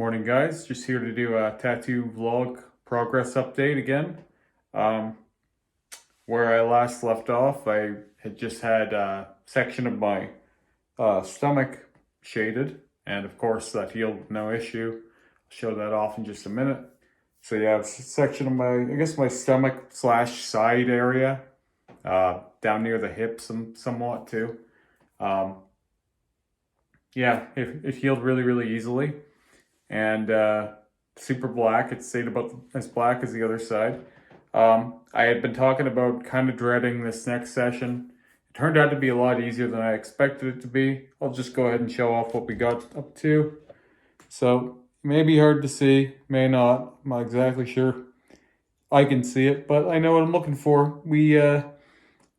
Morning guys, just here to do a tattoo vlog progress update again. Um, where I last left off, I had just had a section of my stomach shaded, and of course that healed no issue. I'll show that off in just a minute. So yeah, it's a section of my stomach slash side area, down near the hips and somewhat too. Yeah, it healed really easily. And super black. It stayed about as black as the other side. I had been talking about kind of dreading this next session. It turned out to be a lot easier than I expected it to be. I'll just go ahead and show off what we got up to. So, it may be hard to see, may not. I'm not exactly sure I can see it, but I know what I'm looking for. We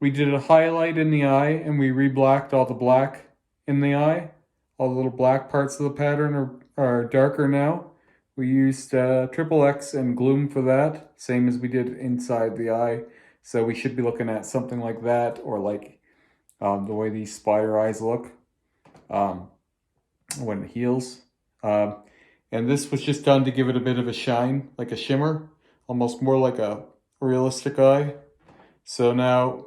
did a highlight in the eye, and we re-blacked all the black in the eye. All the little black parts of the pattern are darker now. We used triple X and gloom for that, same as we did inside the eye. So we should be looking at something like that, or like the way these spider eyes look when it heals. And this was just done to give it a bit of a shine, like a shimmer, almost more like a realistic eye. So now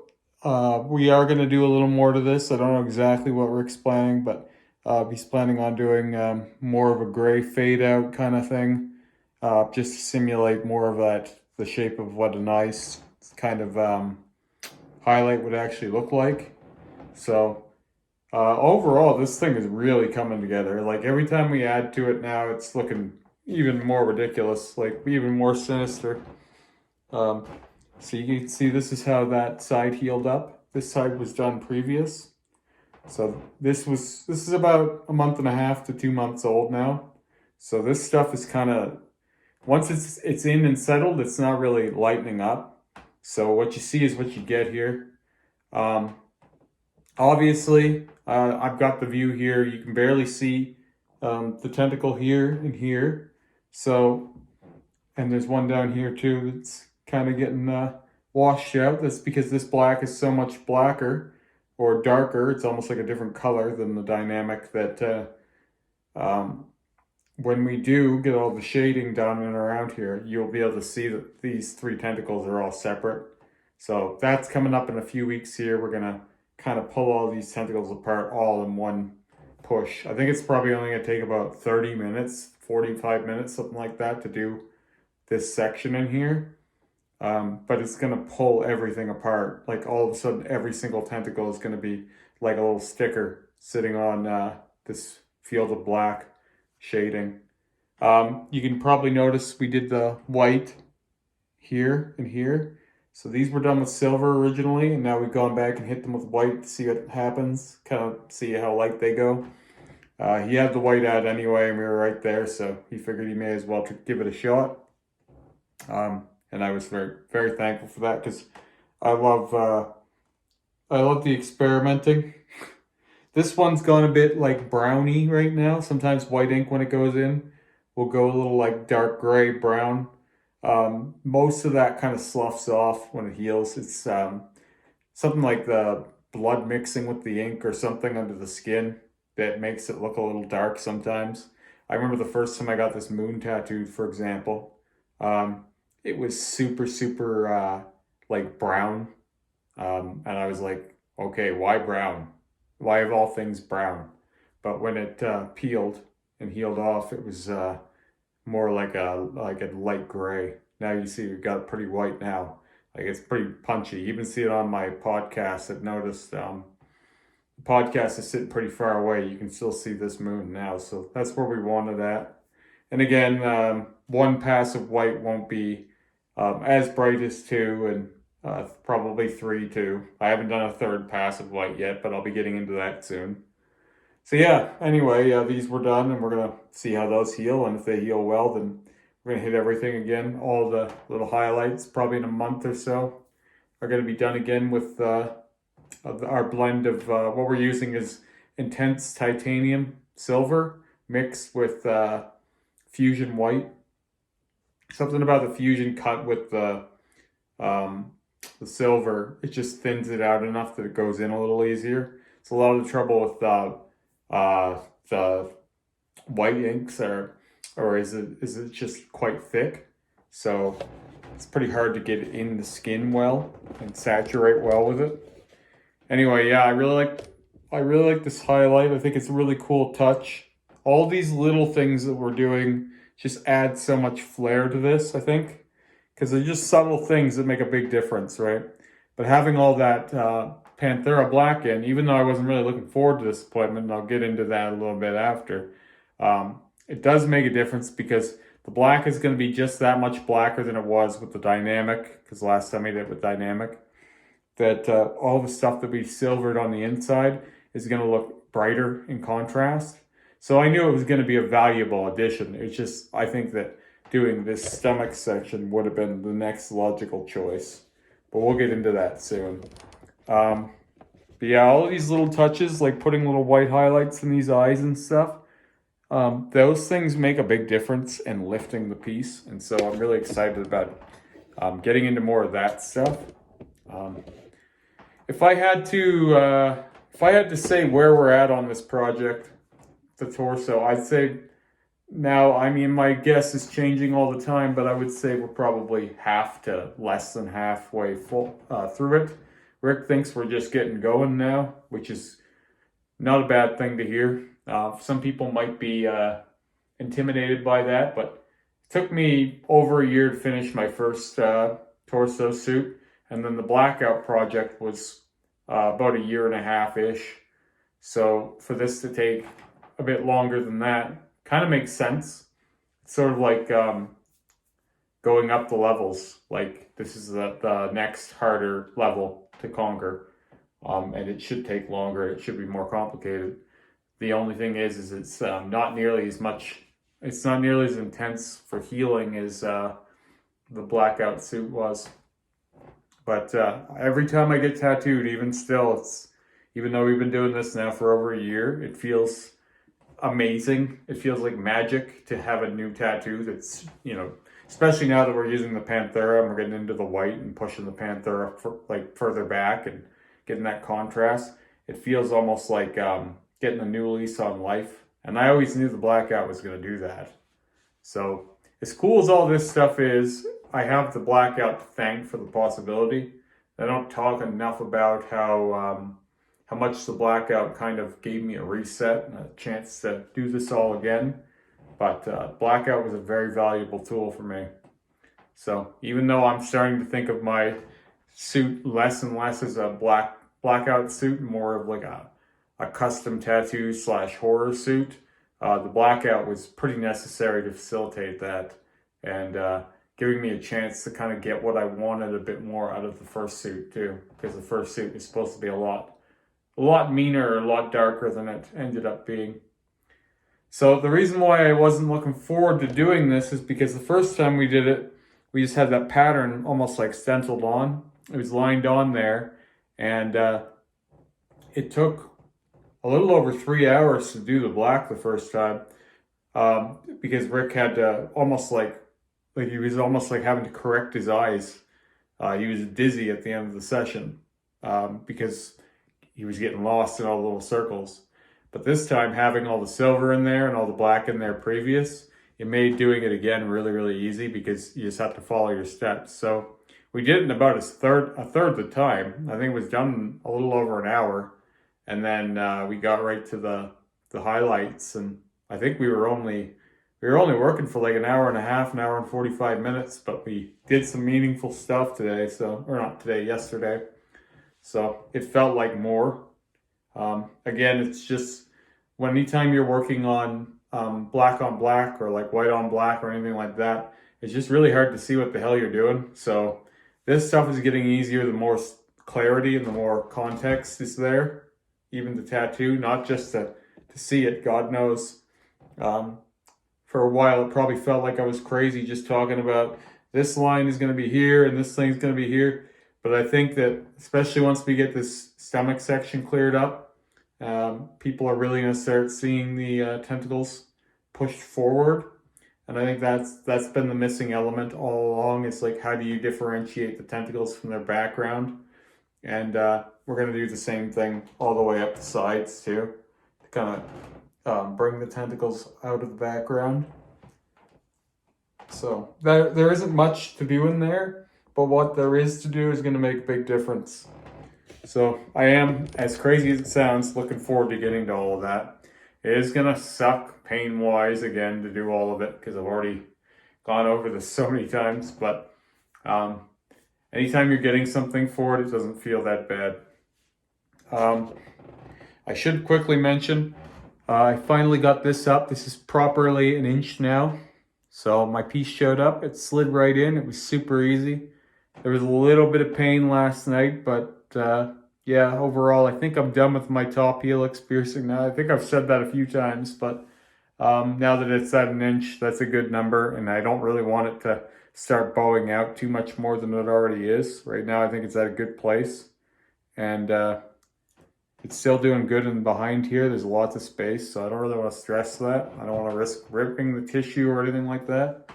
we are going to do a little more to this. I don't know exactly what Rick's planning, but he's planning on doing more of a gray fade out kind of thing, just to simulate more of the shape of what a nice kind of highlight would actually look like. So overall, this thing is really coming together. Like every time we add to it now, it's looking even more ridiculous, like even more sinister. So you can see this is how that side healed up. This side was done previous. So this is about a month and a half to 2 months old now. So this stuff is kind of, once it's in and settled, it's not really lightening up. So what you see is what you get here. Obviously, I've got the view here. You can barely see the tentacle here and here. So, and there's one down here too that's kind of getting washed out. That's because this black is so much blacker or darker. It's almost like a different color than the dynamic that when we do get all the shading done and around here, you'll be able to see that these three tentacles are all separate. So that's coming up in a few weeks here. We're gonna kind of pull all these tentacles apart all in one push. I think it's probably only gonna take about 30 minutes, 45 minutes, something like that, to do this section in here. But it's gonna pull everything apart. Like all of a sudden, every single tentacle is gonna be like a little sticker sitting on this field of black shading. You can probably notice we did the white here and here. So these were done with silver originally, and now we've gone back and hit them with white to see what happens, kind of see how light they go. He had the white out anyway, and we were right there, so he figured he may as well give it a shot. And I was very thankful for that, because I love the experimenting. This one's gone a bit like browny right now. Sometimes white ink, when it goes in, will go a little like dark gray brown. Most of that kind of sloughs off when it heals. It's something like the blood mixing with the ink or something under the skin that makes it look a little dark sometimes. I remember the first time I got this moon tattooed, for example. It was super like brown. And I was like, okay, why brown? Why of all things brown? But when it peeled and healed off, it was more like a light gray. Now you see we've got it pretty white now. Like it's pretty punchy. You even see it on my podcast. I've noticed the podcast is sitting pretty far away. You can still see this moon now. So that's where we wanted at. And again, one pass of white won't be as bright as two, and probably three too. I haven't done a third pass of white yet, but I'll be getting into that soon. So yeah, anyway, these were done, and we're gonna see how those heal, and if they heal well, then we're gonna hit everything again. All the little highlights, probably in a month or so, are gonna be done again with our blend of what we're using is intense titanium silver mixed with fusion white. Something about the fusion cut with the silver, it just thins it out enough that it goes in a little easier. It's a lot of the trouble with the white inks, or or is it just quite thick? So it's pretty hard to get in the skin well and saturate well with it. Anyway, yeah, I really like this highlight. I think it's a really cool touch. All these little things that we're doing just add so much flair to this, I think, because they're just subtle things that make a big difference, right? But having all that Panthera black in, even though I wasn't really looking forward to this appointment, and I'll get into that a little bit after, it does make a difference because the black is going to be just that much blacker than it was with the dynamic, because last time I did it with dynamic, that all the stuff that we silvered on the inside is going to look brighter in contrast. So I knew it was going to be a valuable addition. It's just, I think that doing this stomach section would have been the next logical choice. But we'll get into that soon. But yeah, all of these little touches, like putting little white highlights in these eyes and stuff, those things make a big difference in lifting the piece. And so I'm really excited about getting into more of that stuff. If I had to say where we're at on this project, the torso, I'd say now, I mean, my guess is changing all the time, but I would say we're probably half to less than halfway through it. Rick thinks we're just getting going now, which is not a bad thing to hear. Some people might be intimidated by that, but it took me over a year to finish my first torso suit, and then the blackout project was about a year and a half-ish. So for this to take a bit longer than that kind of makes sense. It's sort of like going up the levels. Like this is the next harder level to conquer, and it should take longer. It should be more complicated. The only thing is it's not nearly as much. It's not nearly as intense for healing as the blackout suit was. But every time I get tattooed, even still, even though we've been doing this now for over a year, it feels amazing. It feels like magic to have a new tattoo that's, especially now that we're using the Panthera and we're getting into the white and pushing the Panthera further back and getting that contrast. It feels almost like getting a new lease on life. And I always knew the blackout was going to do that. So as cool as all this stuff is, I have the blackout to thank for the possibility. I don't talk enough about how much the blackout kind of gave me a reset and a chance to do this all again. But blackout was a very valuable tool for me. So even though I'm starting to think of my suit less and less as a blackout suit, more of like a custom tattoo / horror suit, the blackout was pretty necessary to facilitate that and giving me a chance to kind of get what I wanted a bit more out of the first suit too, because the first suit was supposed to be a lot meaner, a lot darker than it ended up being. So the reason why I wasn't looking forward to doing this is because the first time we did it, we just had that pattern almost like stenciled on. It was lined on there, and it took a little over 3 hours to do the black the first time, because Rick had to almost like he was almost like having to correct his eyes. He was dizzy at the end of the session because he was getting lost in all the little circles. But this time, having all the silver in there and all the black in there previous, it made doing it again really, really easy because you just have to follow your steps. So we did it in about a third the time. I think it was done a little over an hour. And then we got right to the highlights. And I think we were only working for like an hour and a half, an hour and 45 minutes. But we did some meaningful stuff today. Or not today, yesterday. So it felt like more. Again, it's just anytime you're working on black on black or like white on black or anything like that, it's just really hard to see what the hell you're doing. So this stuff is getting easier the more clarity and the more context is there. Even the tattoo, not just to see it, God knows. For a while, it probably felt like I was crazy just talking about this line is going to be here and this thing's going to be here. But I think that especially once we get this stomach section cleared up, people are really going to start seeing the tentacles pushed forward. And I think that's been the missing element all along. It's like, how do you differentiate the tentacles from their background? And we're going to do the same thing all the way up the sides too, to kind of bring the tentacles out of the background. So there isn't much to do in there, but what there is to do is going to make a big difference. So I am, as crazy as it sounds, looking forward to getting to all of that. It is going to suck pain-wise again to do all of it because I've already gone over this so many times, but anytime you're getting something for it, it doesn't feel that bad. I should quickly mention, I finally got this up. This is properly 1 inch now. So my piece showed up, it slid right in, it was super easy. There was a little bit of pain last night, but yeah, overall, I think I'm done with my top helix piercing now. I think I've said that a few times, but now that it's at 1 inch, that's a good number, and I don't really want it to start bowing out too much more than it already is. Right now, I think it's at a good place, and it's still doing good in behind here. There's lots of space, so I don't really want to stress that. I don't want to risk ripping the tissue or anything like that.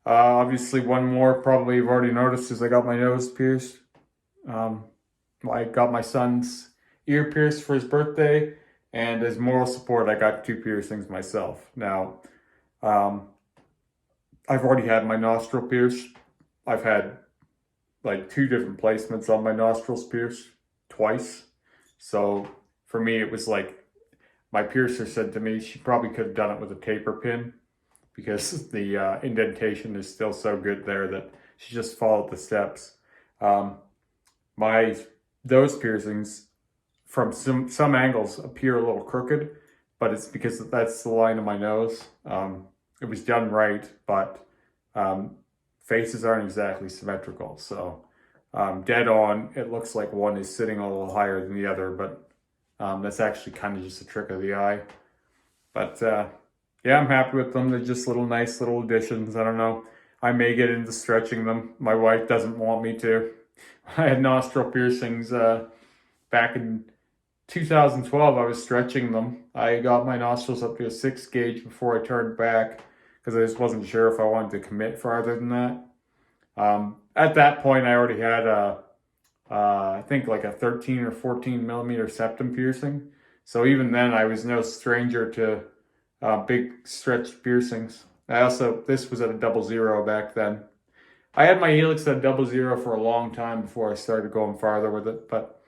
Obviously, one more probably you've already noticed is I got my nose pierced. I got my son's ear pierced for his birthday, and as moral support, I got 2 piercings myself. Now, I've already had my nostril pierced. I've had like 2 different placements on my nostrils pierced twice. So for me, it was like, my piercer said to me she probably could have done it with a taper pin because the indentation is still so good there that she just followed the steps. Those piercings from some angles appear a little crooked, but it's because that's the line of my nose. It was done right, but faces aren't exactly symmetrical. So dead on, it looks like one is sitting a little higher than the other, but that's actually kind of just a trick of the eye. But yeah, I'm happy with them. They're just nice little additions. I don't know. I may get into stretching them. My wife doesn't want me to. I had nostril piercings back in 2012. I was stretching them. I got my nostrils up to a 6 gauge before I turned back because I just wasn't sure if I wanted to commit farther than that. At that point, I already had I think like a 13 or 14 millimeter septum piercing. So even then, I was no stranger to big stretched piercings. This was at a 00 back then. I had my helix at 00 for a long time before I started going farther with it, but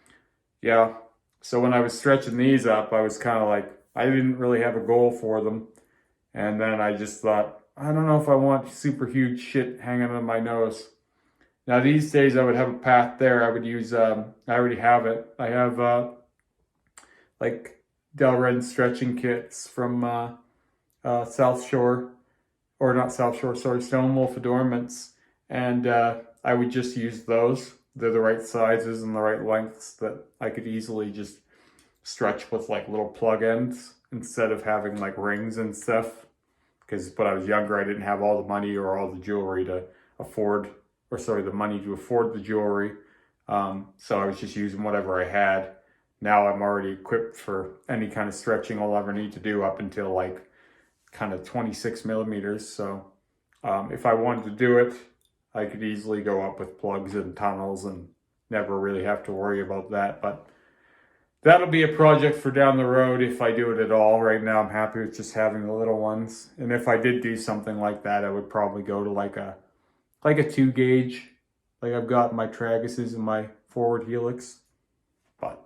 yeah. So when I was stretching these up, I was kind of like, I didn't really have a goal for them. And then I just thought, I don't know if I want super huge shit hanging on my nose. Now these days I would have a path there. I would use, I already have it. I have like Delrin stretching kits from South Shore, or not South Shore, sorry, Stone Wolf Adornments. And I would just use those. They're the right sizes and the right lengths that I could easily just stretch with like little plug ends instead of having like rings and stuff. Because when I was younger, I didn't have all the money or all the jewelry to afford, the money to afford the jewelry. So I was just using whatever I had. Now I'm already equipped for any kind of stretching I'll ever need to do up until like kind of 26 millimeters. So if I wanted to do it, I could easily go up with plugs and tunnels and never really have to worry about that. But that'll be a project for down the road if I do it at all. Right now, I'm happy with just having the little ones. And if I did do something like that, I would probably go to like a 2 gauge, like I've got my traguses and my forward helix. But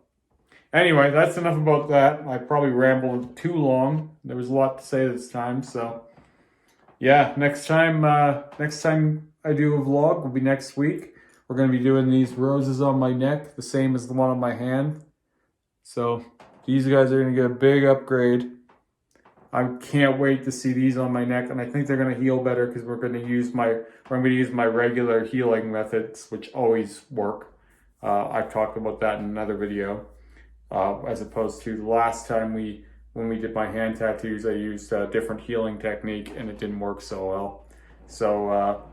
anyway, that's enough about that. I probably rambled too long. There was a lot to say this time, so yeah. Next time I do a vlog will be next week. We're going to be doing these roses on my neck, the same as the one on my hand. So these guys are going to get a big upgrade. I can't wait to see these on my neck, and I think they're going to heal better because I'm going to use my regular healing methods, which always work. I've talked about that in another video, as opposed to the last time when we did my hand tattoos, I used a different healing technique and it didn't work so well. So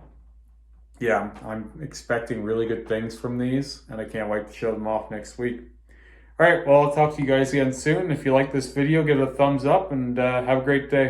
yeah, I'm expecting really good things from these, and I can't wait to show them off next week. All right, well, I'll talk to you guys again soon. If you like this video, give it a thumbs up, and have a great day.